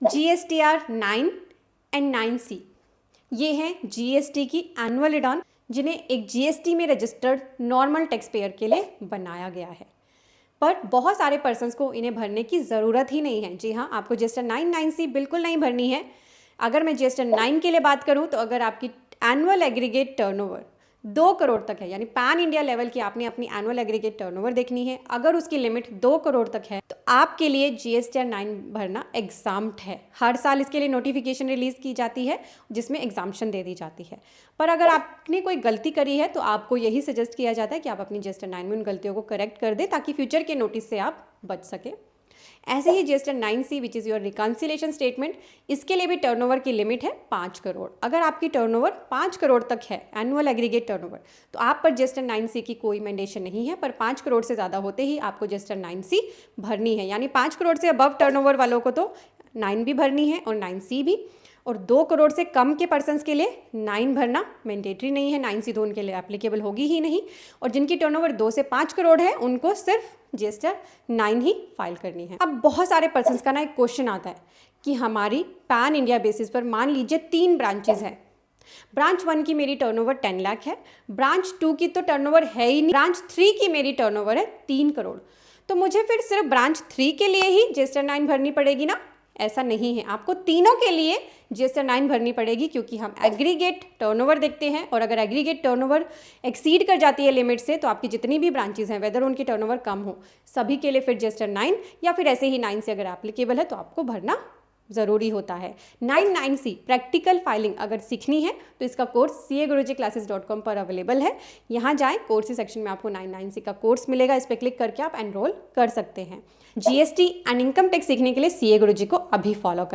GSTR 9 and 9C ये हैं GST की एनुअल रिटर्न जिन्हें एक GST में रजिस्टर्ड नॉर्मल टैक्स पेयर के लिए बनाया गया है। पर बहुत सारे पर्सन्स को इन्हें भरने की ज़रूरत ही नहीं है। जी हाँ, आपको GSTR 9 9C बिल्कुल नहीं भरनी है। अगर मैं GSTR 9 के लिए बात करूँ तो अगर आपकी एनुअल एग्रीगेट टर्नओवर 2 करोड़ तक है, यानी पैन इंडिया लेवल की आपने अपनी एनुअल एग्रीगेट टर्नओवर देखनी है, अगर उसकी लिमिट 2 करोड़ तक है तो आपके लिए GSTR 9 भरना एग्जाम्प्ट है। हर साल इसके लिए नोटिफिकेशन रिलीज की जाती है जिसमें एग्जाम्पशन दे दी जाती है। पर अगर आपने कोई गलती करी है तो आपको यही सजेस्ट किया जाता है कि आप अपनी GSTR 9 में उन गलतियों को करेक्ट कर दें ताकि फ्यूचर के नोटिस से आप बच सकें। ऐसे ही GSTR 9C which is your reconciliation statement, इसके लिए भी टर्नओवर की लिमिट है 5 करोड़। अगर आपकी टर्नओवर 5 करोड़ तक है एनुअल एग्रीगेट टर्नओवर तो आप पर GSTR 9C की कोई मैंडेशन नहीं है, पर 5 करोड़ से ज़्यादा होते ही आपको GSTR 9C भरनी है। यानी 5 करोड़ से अबव टर्नओवर वालों को तो 9 भी भरनी है और 9C भी, और 2 करोड़ से कम के पर्सन्स के लिए 9 भरना मैंडेटरी नहीं है, 9C तो उनके लिए एप्लीकेबल होगी ही नहीं। और जिनकी टर्नओवर 2 से 5 करोड़ है उनको सिर्फ GSTR 9 ही फाइल करनी है। अब बहुत सारे पर्सन्स का ना एक क्वेश्चन आता है कि हमारी पैन इंडिया बेसिस पर मान लीजिए 3 ब्रांचेज हैं। ब्रांच 1 की मेरी टर्नओवर 10 लाख है, ब्रांच 2 की तो टर्नओवर है ही नहीं, ब्रांच 3 की मेरी टर्नओवर है 3 करोड़। तो मुझे फिर सिर्फ ब्रांच 3 के लिए ही GSTR 9 भरनी पड़ेगी ना? ऐसा नहीं है, आपको तीनों के लिए GSTR 9 भरनी पड़ेगी क्योंकि हम एग्रीगेट टर्नओवर देखते हैं और अगर एग्रीगेट टर्नओवर एक्सीड कर जाती है लिमिट से तो आपकी जितनी भी ब्रांचेज हैं वेदर उनकी टर्नओवर कम हो, सभी के लिए फिर GSTR 9 या फिर ऐसे ही 9 से अगर एप्लीकेबल है तो आपको भरना ज़रूरी होता है। 9C प्रैक्टिकल फाइलिंग अगर सीखनी है तो इसका कोर्स CAGurujiClasses.com पर अवेलेबल है। यहाँ जाएं, कोर्सेज सेक्शन में आपको 9C का कोर्स मिलेगा, इस पर क्लिक करके आप एनरोल कर सकते हैं। GST एंड इनकम टैक्स सीखने के लिए CA गुरुजी को अभी फॉलो करें।